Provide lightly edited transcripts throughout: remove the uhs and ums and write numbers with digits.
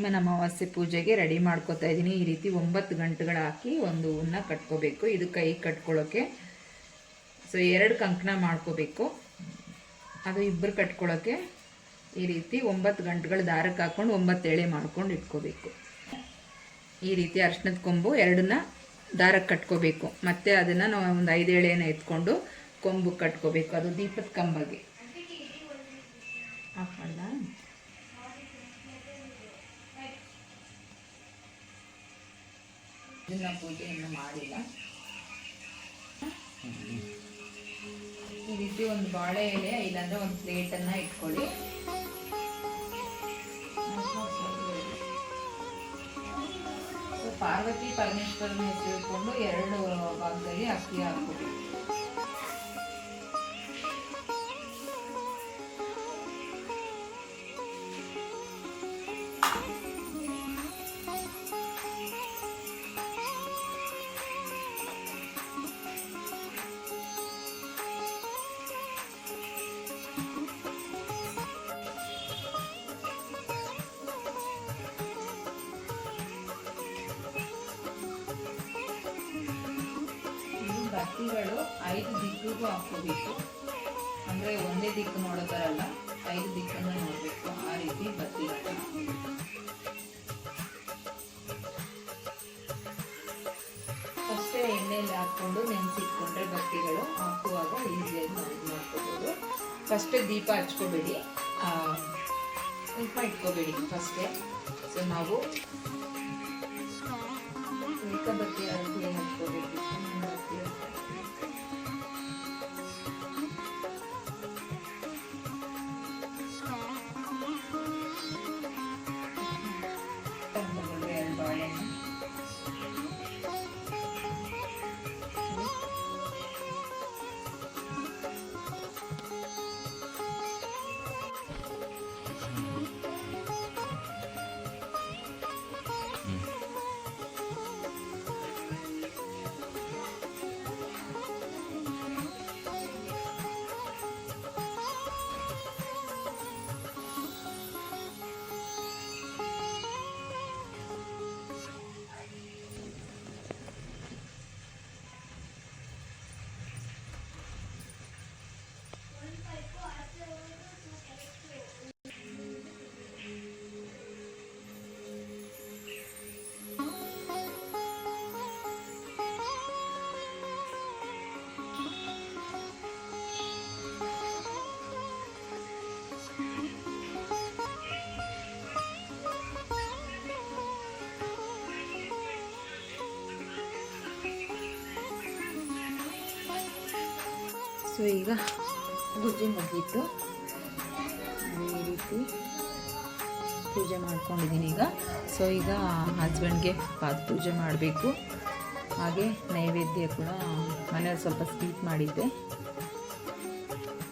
ಭೀಮನ ಅಮಾವಾಸ್ಯೆ ಪೂಜೆಗೆ ರೆಡಿ ಮಾಡ್ಕೋತಾ ಇದ್ದೀನಿ. ಈ ರೀತಿ 9 ಗಂಟೆಗಳು ಹಾಕಿ ಒಂದು ಹೂವನ್ನ ಕಟ್ಕೋಬೇಕು. ಇದು ಕೈ ಕಟ್ಕೊಳ್ಳೋಕ್ಕೆ. ಸೊ 2 ಕಂಕಣ ಮಾಡ್ಕೋಬೇಕು. ಅದು ಇಬ್ಬರು ಕಟ್ಕೊಳ್ಳೋಕ್ಕೆ ಈ ರೀತಿ 9 ಗಂಟೆಗಳು ದಾರಕ್ಕೆ ಹಾಕ್ಕೊಂಡು 9 ಎಳೆ ಮಾಡ್ಕೊಂಡು ಇಟ್ಕೋಬೇಕು. ಈ ರೀತಿ ಅರ್ಶಿನದ ಕೊಂಬು 2ನ್ನ ದಾರಕ್ಕೆ ಕಟ್ಕೋಬೇಕು. ಮತ್ತು ಅದನ್ನು ನಾವು ಒಂದು 5 ಎಳೆನ ಎತ್ಕೊಂಡು ಕೊಂಬು ಕಟ್ಕೋಬೇಕು. ಅದು ದೀಪದ ಕಂಬಗೆ ಆಫ್ ಮಾಡ್ದ. ಇದನ್ನ ಪೂಜೆಯನ್ನು ಮಾಡಿಲ್ಲ. ಈ ರೀತಿ ಒಂದು ಬಾಳೆ ಎಲೆ ಇಲ್ಲಾಂದ್ರೆ ಒಂದು ಪ್ಲೇಟನ್ನು ಇಟ್ಕೊಳ್ಳಿ. ಪಾರ್ವತಿ ಪರಮೇಶ್ವರನ ಹೆಸರು ಇಟ್ಕೊಂಡು 2 ಭಾಗದಲ್ಲಿ ಅಕ್ಕಿ ಹಾಕ್ಬೇಕು. ಬತ್ತಿಗಳು 5 ದಿಕ್ಕಿಗೂ ಹಾಕೋಬೇಕು. ಅಂದರೆ ಒಂದೇ ದಿಕ್ಕು ನೋಡೋ ಥರ ಅಲ್ಲ, 5 ದಿಕ್ಕನ್ನು ನೋಡಬೇಕು. ಆ ರೀತಿ ಬತ್ತಿಗಳನ್ನ ಅಷ್ಟೇ ಎಣ್ಣೆಯಲ್ಲಿ ಹಾಕ್ಕೊಂಡು ನೆನೆಸಿಟ್ಕೊಂಡ್ರೆ ಬತ್ತಿಗಳು ಹಾಕುವಾಗ ಈಸಿಯಾಗಿ ಮಾಡ್ಕೋಬೋದು. ಫಸ್ಟೇ ದೀಪ ಹಚ್ಕೋಬೇಡಿ, ದೀಪ ಇಟ್ಕೋಬೇಡಿ ಫಸ್ಟೇ. ಸೊ ನಾವು ಏಕಬತ್ತಿ ಅರಸಿ ಹಚ್ಕೋಬೇಕು. ಸೊ ಈಗ ಪೂಜೆ ಮುಗೀತು. ಈ ರೀತಿ ಪೂಜೆ ಮಾಡ್ಕೊಂಡಿದ್ದೀನಿ ಈಗ. ಸೊ ಈಗ ಹಸ್ಬೆಂಡ್ಗೆ ಪಾದ ಪೂಜೆ ಮಾಡಬೇಕು. ಹಾಗೆ ನೈವೇದ್ಯ ಕೂಡ ಮನೇಲಿ ಸ್ವಲ್ಪ ಸ್ವೀಟ್ ಮಾಡಿದ್ದೆ.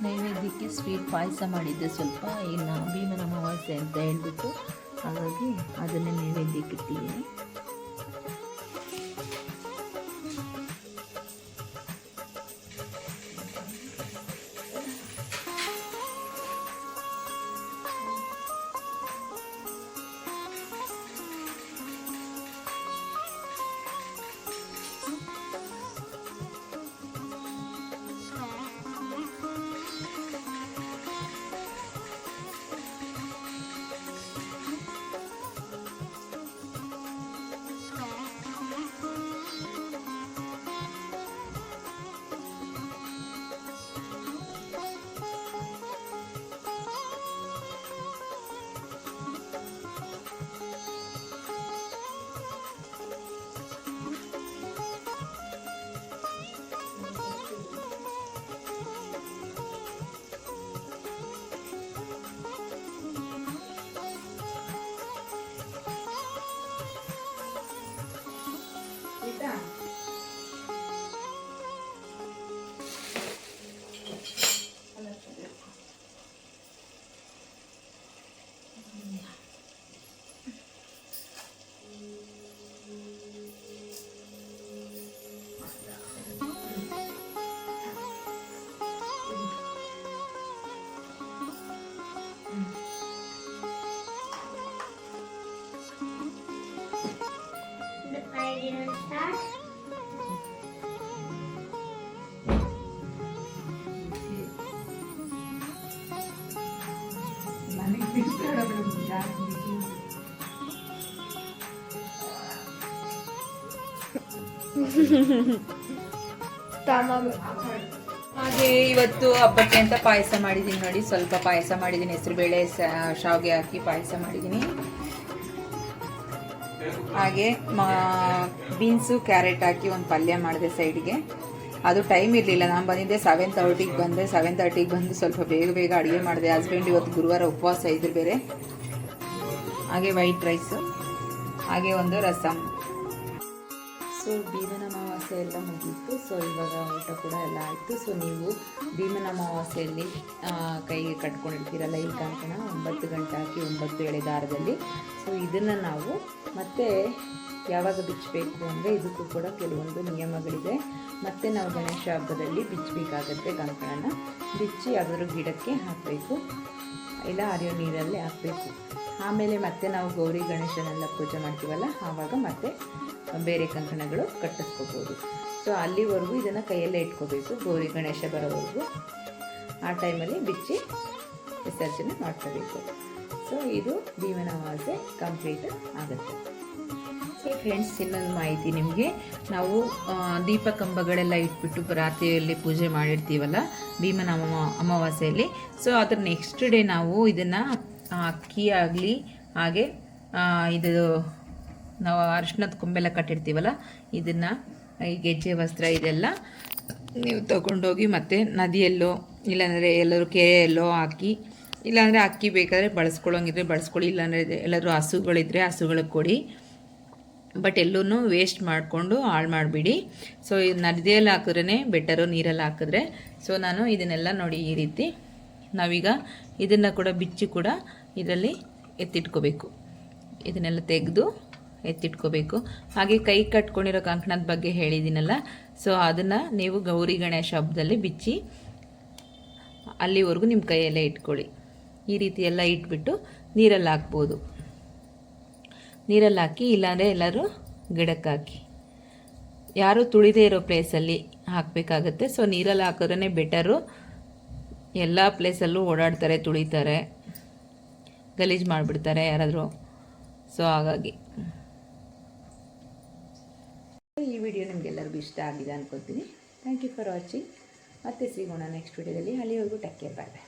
ನೈವೇದ್ಯಕ್ಕೆ ಸ್ವೀಟ್ ಪಾಯಸ ಮಾಡಿದ್ದೆ ಸ್ವಲ್ಪ. ಇನ್ನು ಭೀಮನ ಅಮಾವಾಸ್ಯೆ ಅಂತ ಹೇಳ್ಬಿಟ್ಟು ಹಾಗಾಗಿ ಅದನ್ನೇ ನೈವೇದ್ಯಕ್ಕೆ ಇಟ್ಟಿದ್ದೀನಿ. ಹಾಗೆ ಇವತ್ತು ಹಬ್ಬಕ್ಕೆ ಅಂತ ಪಾಯಸ ಮಾಡಿದ್ದೀನಿ ನೋಡಿ. ಸ್ವಲ್ಪ ಪಾಯಸ ಮಾಡಿದ್ದೀನಿ, ಹೆಸರುಬೇಳೆ ಶಾವಿಗೆ ಹಾಕಿ ಪಾಯಸ ಮಾಡಿದ್ದೀನಿ. ಹಾಗೆ ಬೀನ್ಸು ಕ್ಯಾರೆಟ್ ಹಾಕಿ ಒಂದು ಪಲ್ಯ ಮಾಡಿದೆ ಸೈಡ್ಗೆ. ಅದು ಟೈಮ್ ಇರಲಿಲ್ಲ, ನಾನು ಬಂದಿದ್ದೆ 7:30ಗೆ ಬಂದೆ. 7:30ಗೆ ಬಂದು ಸ್ವಲ್ಪ ಬೇಗ ಅಡುಗೆ ಮಾಡಿದೆ. ಹಸ್ಬೆಂಡ್ ಇವತ್ತು ಗುರುವಾರ ಉಪವಾಸ ಇದ್ರು ಬೇರೆ. ಹಾಗೆ ವೈಟ್ ರೈಸು, ಹಾಗೆ ಒಂದು ರಸಮ್. ಸೊ ಭೀಮನ ಅಮಾವಾಸ್ಯೆ ಎಲ್ಲ ಮುಗೀತು. ಸೊ ಇವಾಗ ಊಟ ಕೂಡ ಎಲ್ಲ ಆಯಿತು. ಸೊ ನೀವು ಭೀಮನ ಅಮಾವಾಸ್ಯೆಯಲ್ಲಿ ಕೈಗೆ ಕಟ್ಕೊಂಡಿರ್ತೀರಲ್ಲ ಈ ಕಂಕಣ, 9 ಗಂಟೆ ಹಾಕಿ 9 ಎಳೆ ದಾರದಲ್ಲಿ. ಸೊ ಇದನ್ನು ನಾವು ಮತ್ತೆ ಯಾವಾಗ ಬಿಚ್ಚಬೇಕು ಅಂದರೆ ಇದಕ್ಕೂ ಕೂಡ ಕೆಲವೊಂದು ನಿಯಮಗಳಿದೆ. ಮತ್ತು ನಾವು ಗಣೇಶ ಹಬ್ಬದಲ್ಲಿ ಬಿಚ್ಚಬೇಕಾಗತ್ತೆ. ಕಂಕಣನ ಬಿಚ್ಚಿ ಯಾವುದಾದ್ರೂ ಗಿಡಕ್ಕೆ ಹಾಕಬೇಕು, ಇಲ್ಲ ಹರಿಯೋ ನೀರಲ್ಲಿ ಹಾಕಬೇಕು. ಆಮೇಲೆ ಮತ್ತೆ ನಾವು ಗೌರಿ ಗಣೇಶನೆಲ್ಲ ಪೂಜೆ ಮಾಡ್ತೀವಲ್ಲ, ಆವಾಗ ಮತ್ತೆ ಬೇರೆ ಕಂಕಣಗಳು ಕಟ್ಟಿಸ್ಕೋಬೋದು. ಸೊ ಅಲ್ಲಿವರೆಗೂ ಇದನ್ನು ಕೈಯಲ್ಲೇ ಇಟ್ಕೋಬೇಕು, ಗೌರಿ ಗಣೇಶ ಬರೋವರೆಗೂ. ಆ ಟೈಮಲ್ಲಿ ಬಿಚ್ಚಿ ವಿಸರ್ಜನೆ ಮಾಡ್ಕೋಬೇಕು. ಸೊ ಇದು ಭೀಮನ ಅಮಾವಾಸ್ಯೆ ಕಂಪ್ಲೀಟ್ ಆಗುತ್ತೆ. ಸೊ ಫ್ರೆಂಡ್ಸ್, ಇನ್ನೊಂದು ಮಾಹಿತಿ ನಿಮಗೆ, ನಾವು ದೀಪ ಕಂಬಗಳೆಲ್ಲ ಇಟ್ಬಿಟ್ಟು ರಾತ್ರಿಯಲ್ಲಿ ಪೂಜೆ ಮಾಡಿರ್ತೀವಲ್ಲ ಭೀಮನ ಅಮಾವಾಸ್ಯೆಯಲ್ಲಿ. ಸೊ ಅದ್ರ ನೆಕ್ಸ್ಟ್ ಡೇ ನಾವು ಇದನ್ನು ಅಕ್ಕಿ ಆಗಲಿ, ಹಾಗೆ ಇದು ನಾವು ಅರಿಶಿನದ ಕೊಂಬೆಲ್ಲ ಕಟ್ಟಿರ್ತೀವಲ್ಲ, ಇದನ್ನು ಈ ಗೆಜ್ಜೆ ವಸ್ತ್ರ ಇದೆಲ್ಲ ನೀವು ತಗೊಂಡೋಗಿ ಮತ್ತೆ ನದಿಯಲ್ಲೋ ಇಲ್ಲಾಂದರೆ ಎಲ್ಲರೂ ಕೆರೆಯಲ್ಲೋ ಹಾಕಿ, ಇಲ್ಲಾಂದರೆ ಅಕ್ಕಿ ಬೇಕಾದರೆ ಬಳಸ್ಕೊಳ್ಳೋಂಗಿದ್ರೆ ಬಳಸ್ಕೊಳ್ಳಿ, ಇಲ್ಲಾಂದರೆ ಎಲ್ಲರೂ ಹಸುಗಳಿದ್ರೆ ಹಸುಗಳಿಗೆ ಕೊಡಿ. ಬಟ್ ಎಲ್ಲೂ ವೇಸ್ಟ್ ಮಾಡಿಕೊಂಡು ಹಾಳು ಮಾಡಿಬಿಡಿ. ಸೊ ನದಿಯಲ್ಲಿ ಹಾಕಿದ್ರೇ ಬೆಟರು, ನೀರಲ್ಲಿ ಹಾಕಿದ್ರೆ. ಸೊ ನಾನು ಇದನ್ನೆಲ್ಲ ನೋಡಿ ಈ ರೀತಿ ನಾವೀಗ ಇದನ್ನು ಕೂಡ ಬಿಚ್ಚಿ ಕೂಡ ಇದರಲ್ಲಿ ಎತ್ತಿಟ್ಕೋಬೇಕು. ಇದನ್ನೆಲ್ಲ ತೆಗೆದು ಎತ್ತಿಟ್ಕೋಬೇಕು. ಹಾಗೆ ಕೈ ಕಟ್ಕೊಂಡಿರೋ ಕಂಕಣದ ಬಗ್ಗೆ ಹೇಳಿದ್ದೀನಲ್ಲ, ಸೊ ಅದನ್ನು ನೀವು ಗೌರಿ ಗಣೇಶ ಹಬ್ಬದಲ್ಲಿ ಬಿಚ್ಚಿ ಅಲ್ಲಿವರೆಗೂ ನಿಮ್ಮ ಕೈಯಲ್ಲೇ ಇಟ್ಕೊಳ್ಳಿ. ಈ ರೀತಿ ಎಲ್ಲ ಇಟ್ಬಿಟ್ಟು ನೀರಲ್ಲಿ ಹಾಕ್ಬೋದು. ನೀರಲ್ಲಿ ಹಾಕಿ, ಇಲ್ಲಾಂದರೆ ಎಲ್ಲರೂ ಗಿಡಕ್ಕೆ ಹಾಕಿ. ಯಾರು ತುಳಿದೇ ಇರೋ ಪ್ಲೇಸಲ್ಲಿ ಹಾಕಬೇಕಾಗತ್ತೆ. ಸೊ ನೀರಲ್ಲಿ ಹಾಕಿದ್ರೇ ಬೆಟರು. ಎಲ್ಲ ಪ್ಲೇಸಲ್ಲೂ ಓಡಾಡ್ತಾರೆ, ತುಳಿತಾರೆ, ಗಲೀಜು ಮಾಡಿಬಿಡ್ತಾರೆ ಯಾರಾದರೂ. ಸೊ ಹಾಗಾಗಿ ಈ ವಿಡಿಯೋ ನಿಮಗೆಲ್ಲರಿಗೂ ಇಷ್ಟ ಆಗಿದೆ ಅನ್ಕೋತೀನಿ. Thank you for watching. ಮತ್ತೆ ಸಿಗೋಣ ನೆಕ್ಸ್ಟ್ ವಿಡಿಯೋದಲ್ಲಿ. ಅಲ್ಲಿವರೆಗೂ ಟೇಕ್ ಕೇರ್, ಬಾಯ್ ಬಾಯ್.